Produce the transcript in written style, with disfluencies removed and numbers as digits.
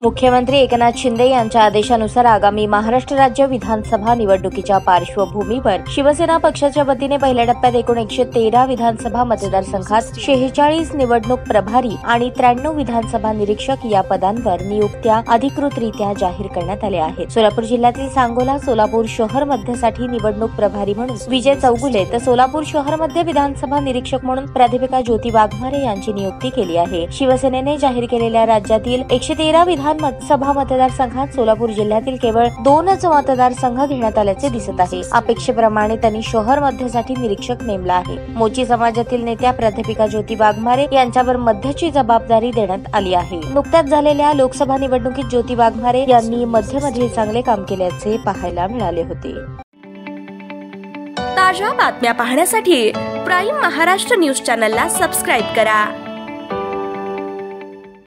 मुख्यमंत्री एकनाथ शिंदे यांच्या आदेशानुसार आगामी महाराष्ट्र राज्य विधानसभा निवडणुकीच्या पार्श्वभूमीवर शिवसेना पक्षाच्या वतीने पहिल्या टप्प्यात एकूण 113 विधानसभा मतदारसंघात 46 निवडणूक प्रभारी आणि 93 विधानसभा निरीक्षक या पदांवर नियुक्त्या अधिकृतरित्या जाहीर करण्यात आल्या आहेत। सोलापूर जिल्ह्यातील सांगोला, सोलापूर शहर मध्यसाठी निवडणूक प्रभारी म्हणून विजय चौगुले तर सोलापूर शहर मध्ये विधानसभा निरीक्षक म्हणून प्राध्यापिका ज्योती वाघमारे यांची नियुक्ती केली आहे। शिवसेनेने जाहीर केलेल्या राज्यातील 113 विधानसभा मतदारसंघात सोलापूर जिल्ह्यातील केवळ 2च मतदारसंघ घेण्यात आल्याचे दिसत आहे। अपेक्षेप्रमाणे त्यांनी शहर मध्यसाठी निरीक्षक नेमला आहे। मोची समाजातील नेत्या प्राध्यापिका ज्योती वाघमारे यांच्यावर मध्यची जबाबदारी देण्यात आली आहे। नुकत्याच झालेल्या लोकसभा निवडणुकीत ज्योती वाघमारे यांनी मध्यमध्ये चांगले काम केल्याचे पाहायला मिळाले होते। ताज्या बातम्या पाहण्यासाठी प्राईम महाराष्ट्र न्यूज चॅनलला सबस्क्राईब करा।